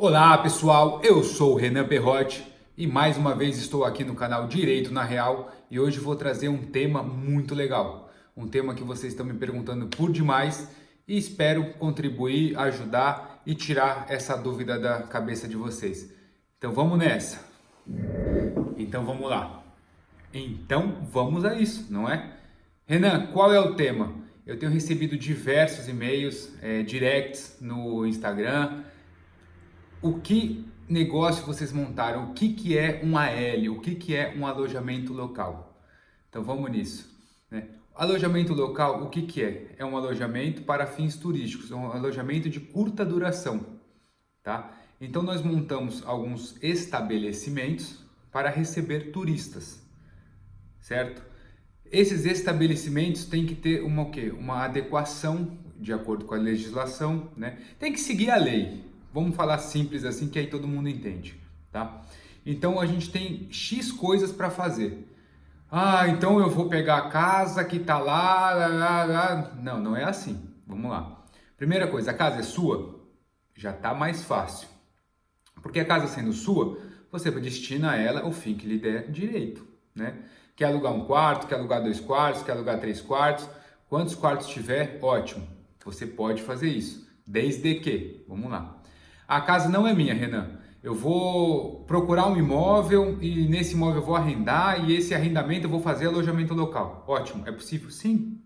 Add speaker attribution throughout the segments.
Speaker 1: Olá pessoal, eu sou o Renan Perrotti e mais uma vez estou aqui no canal Direito na Real e hoje vou trazer um tema muito legal, um tema que vocês estão me perguntando por demais e espero contribuir, ajudar e tirar essa dúvida da cabeça de vocês. Então vamos nessa. Então vamos lá. Então vamos a isso, não é? Renan, qual é o tema? Eu tenho recebido diversos e-mails, directs no Instagram. O que negócio vocês montaram? O que é um AL? O que é um alojamento local? Então vamos nisso, né? Alojamento local, o que é? É um alojamento para fins turísticos, é um alojamento de curta duração, tá? Então nós montamos alguns estabelecimentos para receber turistas, certo? Esses estabelecimentos têm que ter uma, o quê? Uma adequação de acordo com a legislação, né? Tem que seguir a lei. Vamos falar simples assim que aí todo mundo entende, tá? Então a gente tem X coisas para fazer. Ah, então eu vou pegar a casa que tá lá. Não, não é assim. Vamos lá. Primeira coisa, a casa é sua? Já tá mais fácil. Porque a casa sendo sua, você destina a ela o fim que lhe der direito, né? Quer alugar um quarto, quer alugar 2 quartos, quer alugar 3 quartos. Quantos quartos tiver, ótimo. Você pode fazer isso. Desde que, vamos lá. A casa não é minha, Renan. Eu vou procurar um imóvel e nesse imóvel eu vou arrendar e esse arrendamento eu vou fazer alojamento local. Ótimo. É possível? Sim.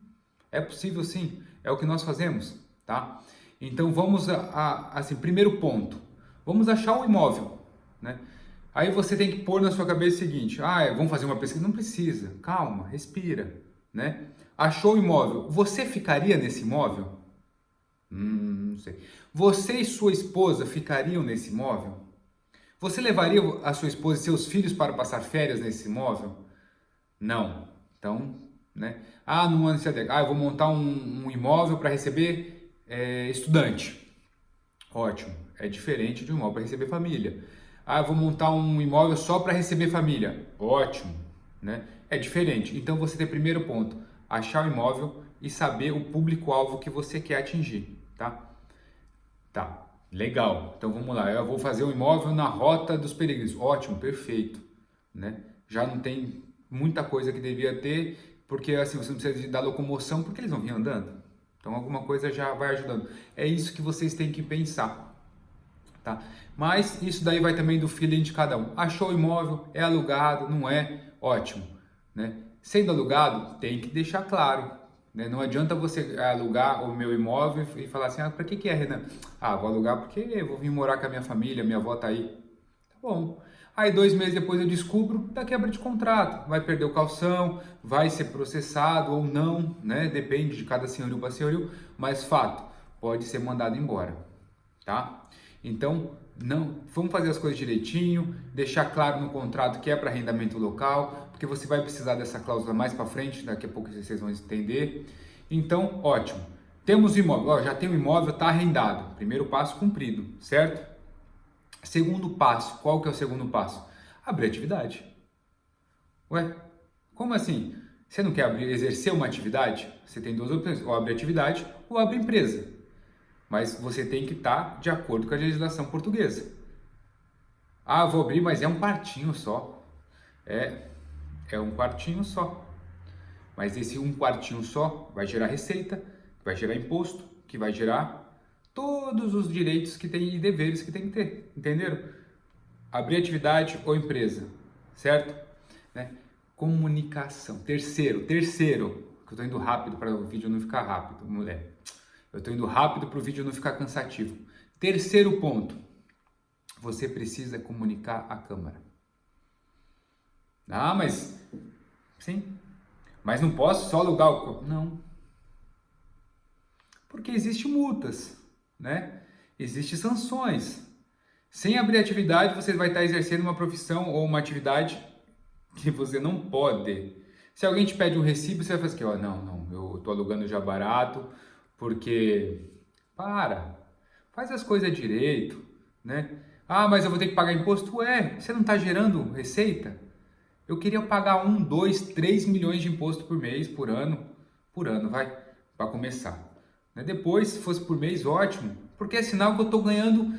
Speaker 1: É possível sim. É o que nós fazemos, tá? Então vamos assim, primeiro ponto. Vamos achar o imóvel, né? Aí você tem que pôr na sua cabeça o seguinte: vamos fazer uma pesquisa? Não precisa, calma, respira, né? Achou o imóvel, você ficaria nesse imóvel? Não sei. Você e sua esposa ficariam nesse imóvel? Você levaria a sua esposa e seus filhos para passar férias nesse imóvel? Não. Então, né? Numa necessidade. Eu vou montar um imóvel para receber estudante. Ótimo. É diferente de um imóvel para receber família. Eu vou montar um imóvel só para receber família. Ótimo, né? É diferente. Então você tem primeiro ponto, achar o imóvel e saber o público-alvo que você quer atingir, tá? Tá, legal. Então vamos lá. Eu vou fazer um imóvel na Rota dos Peregrinos. Ótimo, perfeito, né? Já não tem muita coisa que devia ter, porque assim você não precisa da locomoção, porque eles vão vir andando. Então alguma coisa já vai ajudando. É isso que vocês têm que pensar. Tá? Mas isso daí vai também do feeling de cada um. Achou o imóvel, é alugado, não é? Ótimo, né? Sendo alugado, tem que deixar claro, né? Não adianta você alugar o meu imóvel e falar assim, para que é, Renan? Vou alugar porque eu vou vir morar com a minha família, minha avó tá aí. Tá bom. Aí 2 meses depois eu descubro da quebra de contrato, vai perder o calção, vai ser processado ou não, né? Depende de cada senhorio para senhorio, mas fato, pode ser mandado embora, tá? Então, não, vamos fazer as coisas direitinho, deixar claro no contrato que é para arrendamento local, porque você vai precisar dessa cláusula mais para frente, daqui a pouco vocês vão entender. Então, ótimo. Temos o imóvel, já tem o imóvel, está arrendado. Primeiro passo cumprido, certo? Segundo passo, qual que é o segundo passo? Abrir atividade. Ué, como assim? Você não quer exercer uma atividade? Você tem duas opções, ou abre atividade ou abre empresa. Mas você tem que estar de acordo com a legislação portuguesa. Vou abrir, mas é um quartinho só. É um quartinho só. Mas esse um quartinho só vai gerar receita, vai gerar imposto, que vai gerar todos os direitos que tem e deveres que tem que ter. Entenderam? Abrir atividade ou empresa, certo? Né? Comunicação. Terceiro, que eu estou indo rápido para o vídeo não ficar rápido, mulher. Eu estou indo rápido para o vídeo não ficar cansativo. Terceiro ponto, você precisa comunicar à Câmara. Mas sim, mas não posso só alugar o... Não, porque existem multas, né? Existem sanções. Sem abrir atividade, você vai estar exercendo uma profissão ou uma atividade que você não pode. Se alguém te pede um recibo, você vai fazer assim, não, eu estou alugando já barato, porque faz as coisas direito, né? Mas eu vou ter que pagar imposto? Você não está gerando receita? Eu queria pagar 1, 2, 3 milhões de imposto por mês, por ano, vai, para começar. Depois, se fosse por mês, ótimo, porque é sinal que eu estou ganhando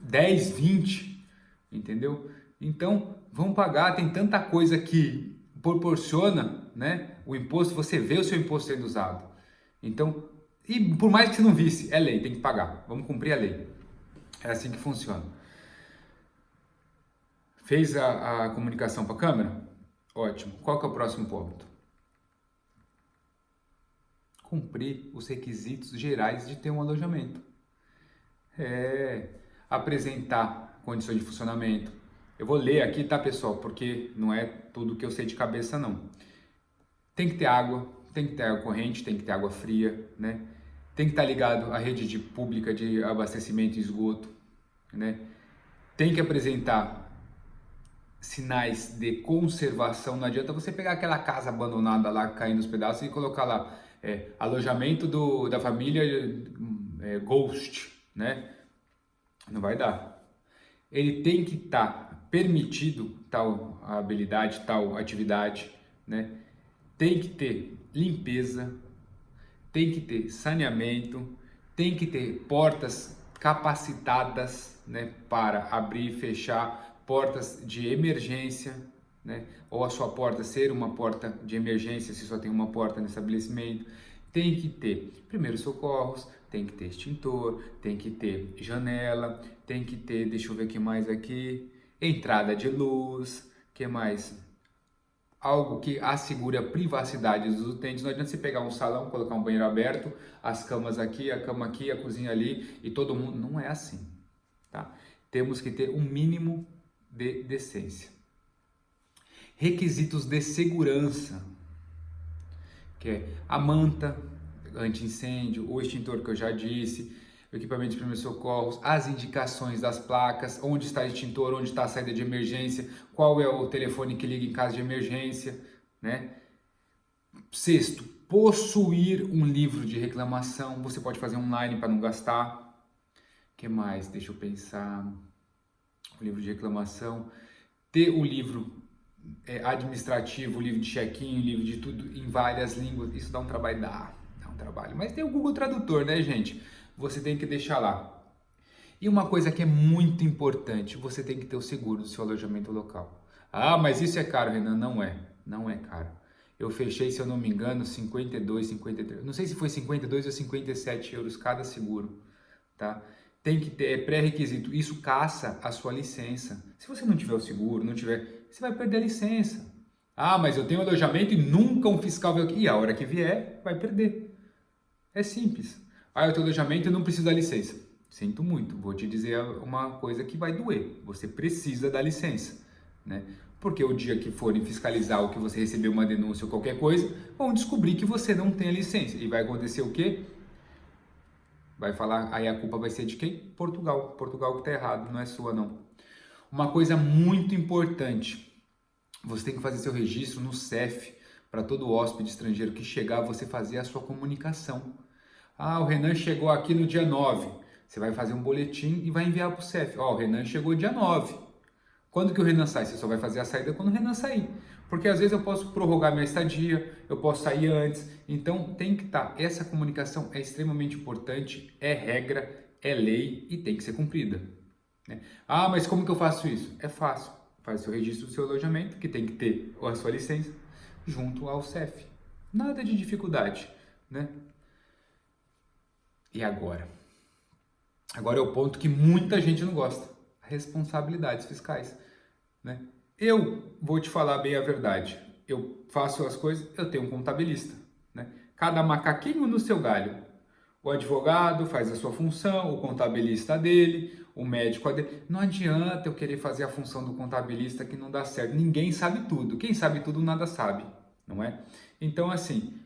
Speaker 1: 10, 20, entendeu? Então, vamos pagar, tem tanta coisa que proporciona, né, o imposto, você vê o seu imposto sendo usado. Então, e por mais que você não visse, é lei, tem que pagar, vamos cumprir a lei. É assim que funciona. Fez a comunicação para a Câmara? Ótimo. Qual que é o próximo ponto? Cumprir os requisitos gerais de ter um alojamento. Apresentar condições de funcionamento. Eu vou ler aqui, tá, pessoal? Porque não é tudo que eu sei de cabeça, não. Tem que ter água corrente, tem que ter água fria, né? Tem que estar ligado à rede pública de abastecimento e esgoto, né? Tem que apresentar sinais de conservação. Não adianta você pegar aquela casa abandonada lá, caindo nos pedaços e colocar lá alojamento da família Ghost, né? Não vai dar. Ele tem que estar permitido tal habilidade, tal atividade, né? Tem que ter limpeza, tem que ter saneamento, tem que ter portas capacitadas, né, para abrir e fechar, portas de emergência, né, ou a sua porta ser uma porta de emergência se só tem uma porta no estabelecimento. Tem que ter primeiros socorros, tem que ter extintor, tem que ter janela, tem que ter, deixa eu ver o que mais aqui, entrada de luz, que mais? Algo que assegure a privacidade dos utentes. Não adianta você pegar um salão, colocar um banheiro aberto, as camas aqui, a cama aqui, a cozinha ali e todo mundo. Não é assim, tá? Temos que ter um mínimo de decência. Requisitos de segurança, que é a manta anti-incêndio, o extintor que eu já disse, o equipamento de primeiros socorros, as indicações das placas, onde está o extintor, onde está a saída de emergência, qual é o telefone que liga em caso de emergência, né? Sexto, possuir um livro de reclamação, você pode fazer online para não gastar. O que mais? Deixa eu pensar. O livro de reclamação, ter o livro administrativo, o livro de check-in, o livro de tudo em várias línguas, isso dá um trabalho, dá um trabalho, mas tem o Google Tradutor, né, gente? Você tem que deixar lá. E uma coisa que é muito importante, você tem que ter o seguro do seu alojamento local. Ah, mas isso é caro, Renan? Não é caro. Eu fechei, se eu não me engano, 52, 53, não sei se foi 52 ou 57 euros cada seguro, tá? Tem que ter, é pré-requisito, isso caça a sua licença. Se você não tiver o seguro, não tiver, você vai perder a licença. Ah, mas eu tenho alojamento e nunca um fiscal veio aqui. E a hora que vier, vai perder. É simples. Ah, eu tenho alojamento e não preciso da licença. Sinto muito, vou te dizer uma coisa que vai doer. Você precisa da licença, né? Porque o dia que forem fiscalizar ou que você recebeu uma denúncia ou qualquer coisa, vão descobrir que você não tem a licença. E vai acontecer o quê? Vai falar, aí a culpa vai ser de quem? Portugal. Portugal que está errado, não é sua não. Uma coisa muito importante, você tem que fazer seu registro no CEF, para todo hóspede estrangeiro que chegar, você fazer a sua comunicação. Ah, o Renan chegou aqui no dia 9. Você vai fazer um boletim e vai enviar para o CEF. Ó, o Renan chegou dia 9. Quando que o Renan sai? Você só vai fazer a saída quando o Renan sair. Porque às vezes eu posso prorrogar minha estadia, eu posso sair antes. Então tem que estar. Essa comunicação é extremamente importante, é regra, é lei e tem que ser cumprida, né? Ah, mas como que eu faço isso? É fácil. Faz o seu registro do seu alojamento, que tem que ter a sua licença, junto ao CEF. Nada de dificuldade, né? E agora? Agora é o ponto que muita gente não gosta. Responsabilidades fiscais, né? Eu vou te falar bem a verdade. Eu faço as coisas, eu tenho um contabilista, né? Cada macaquinho no seu galho. O advogado faz a sua função, o contabilista dele, o médico a dele. Não adianta eu querer fazer a função do contabilista que não dá certo. Ninguém sabe tudo. Quem sabe tudo nada sabe, não é? Então assim,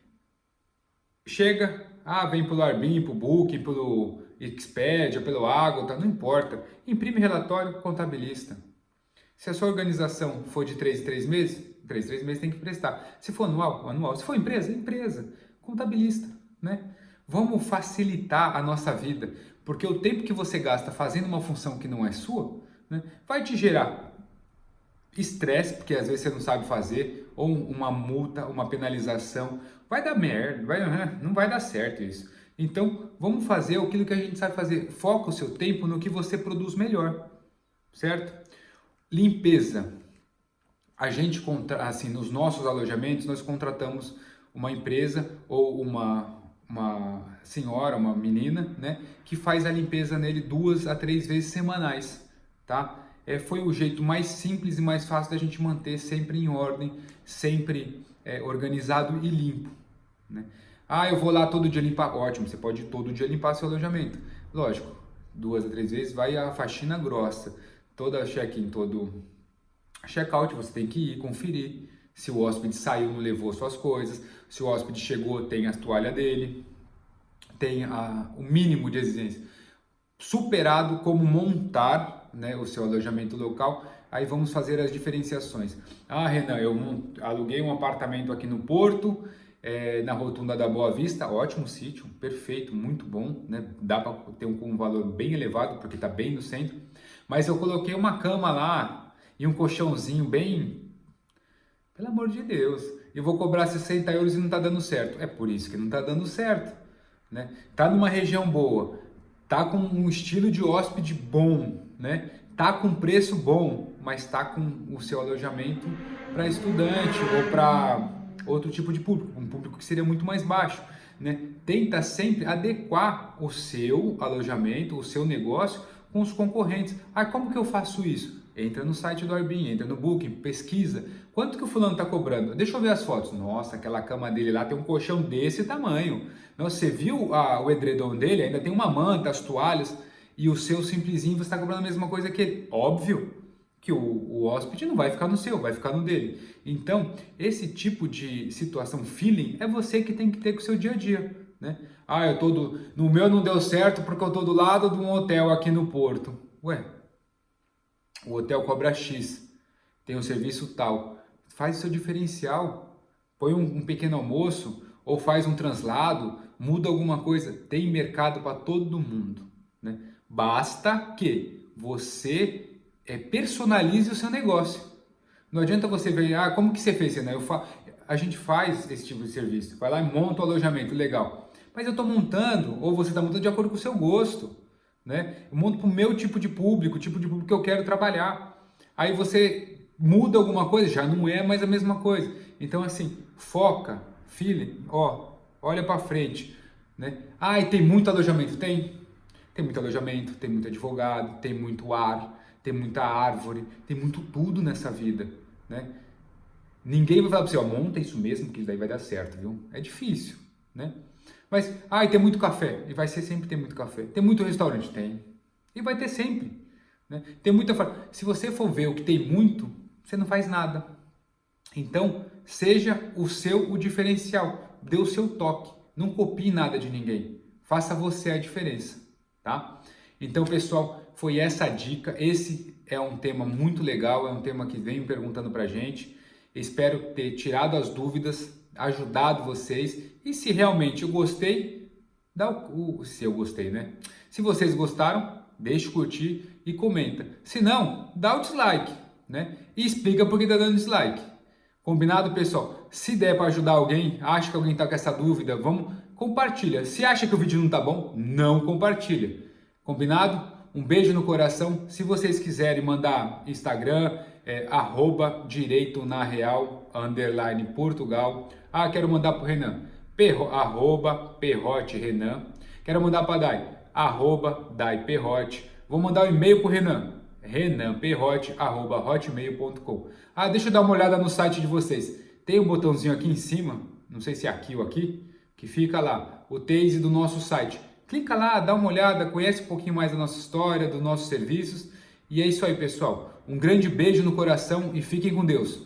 Speaker 1: chega, vem pelo Arbim, pelo Booking, pelo Expedia, pelo Ágota, não importa. Imprime relatório, contabilista. Se a sua organização for de 3 em 3 meses, 3 em 3 meses tem que prestar. Se for anual, anual. Se for empresa, empresa. Contabilista, né? Vamos facilitar a nossa vida, porque o tempo que você gasta fazendo uma função que não é sua, né, vai te gerar estresse, porque às vezes você não sabe fazer, ou uma multa, uma penalização. Vai dar merda, não vai dar certo isso. Então, vamos fazer aquilo que a gente sabe fazer. Foca o seu tempo no que você produz melhor, certo? Limpeza. A gente, assim, nos nossos alojamentos, nós contratamos uma empresa ou uma senhora, uma menina, né, que faz a limpeza nele 2 a 3 vezes semanais, tá? Foi o jeito mais simples e mais fácil da gente manter sempre em ordem, sempre organizado e limpo, né? Ah, eu vou lá todo dia limpar. Ótimo, você pode todo dia limpar seu alojamento. Lógico, 2 a 3 vezes vai a faxina grossa. Toda check-in, todo check-out, você tem que ir conferir se o hóspede saiu, não levou suas coisas, se o hóspede chegou, tem a toalha dele, tem o mínimo de exigência. Superado como montar, né, o seu alojamento local, aí vamos fazer as diferenciações. Ah, Renan, eu aluguei um apartamento aqui no Porto, na Rotunda da Boa Vista, ótimo sítio, perfeito, muito bom, né? Dá para ter um valor bem elevado, porque está bem no centro, mas eu coloquei uma cama lá e um colchãozinho bem, pelo amor de Deus, eu vou cobrar 60 euros e não está dando certo. É por isso que não está dando certo, né? Tá numa região boa, tá com um estilo de hóspede bom, né? Tá com preço bom, mas tá com o seu alojamento para estudante ou para outro tipo de público, um público que seria muito mais baixo, né? Tenta sempre adequar o seu alojamento, o seu negócio com os concorrentes. Ah, como que eu faço isso? Entra no site do Airbnb, entra no Booking, pesquisa. Quanto que o fulano está cobrando? Deixa eu ver as fotos. Nossa, aquela cama dele lá tem um colchão desse tamanho. Nossa, você viu o edredom dele? Ainda tem uma manta, as toalhas. E o seu simplesinho, você está cobrando a mesma coisa que ele. Óbvio que o hóspede não vai ficar no seu, vai ficar no dele. Então, esse tipo de situação, feeling, é você que tem que ter com o seu dia a dia, né? Ah, no meu não deu certo porque eu tô do lado de um hotel aqui no Porto. Ué, o hotel cobra X, tem um serviço tal. Faz o seu diferencial, põe um pequeno almoço ou faz um translado, muda alguma coisa. Tem mercado para todo mundo, né? Basta que você personalize o seu negócio. Não adianta você ver, como que você fez, né? A gente faz esse tipo de serviço. Vai lá e monta o alojamento, legal. Mas eu estou montando, ou você está montando de acordo com o seu gosto, né? Eu monto para o meu tipo de público, o tipo de público que eu quero trabalhar. Aí você muda alguma coisa, já não é mais a mesma coisa. Então, assim, foca, filho, olha para frente, né? Ah, e tem muito alojamento? Tem muito alojamento, tem muito advogado, tem muito ar, tem muita árvore, tem muito tudo nessa vida, né? Ninguém vai falar para você, monta isso mesmo, que isso daí vai dar certo, viu? É difícil, né? Mas, e tem muito café, e vai ser sempre ter muito café. Tem muito restaurante? Tem. E vai ter sempre, né? Tem muita... Se você for ver o que tem muito, você não faz nada. Então, seja o diferencial, dê o seu toque, não copie nada de ninguém. Faça você a diferença, tá? Então, pessoal, foi essa a dica. Esse é um tema muito legal, é um tema que vem perguntando pra gente. Espero ter tirado as dúvidas, ajudado vocês. E se realmente eu gostei, se eu gostei, né? Se vocês gostaram, deixa o curtir e comenta. Se não, dá o dislike, né? E explica por que tá dando dislike. Combinado, pessoal? Se der para ajudar alguém, acha que alguém tá com essa dúvida, compartilha. Se acha que o vídeo não tá bom, não compartilha. Combinado? Um beijo no coração. Se vocês quiserem mandar Instagram, @direito-na-real _Portugal. Quero mandar pro Renan, @Perrote Renan. Quero mandar para Dai, @Dai Perrote. Vou mandar um e-mail pro Renan, renanperrote@hotmail.com. Deixa eu dar uma olhada no site de vocês. Tem um botãozinho aqui em cima, não sei se é aqui ou aqui, que fica lá, o Taze do nosso site. Clica lá, dá uma olhada, conhece um pouquinho mais da nossa história, dos nossos serviços. E é isso aí, pessoal. Um grande beijo no coração e fiquem com Deus.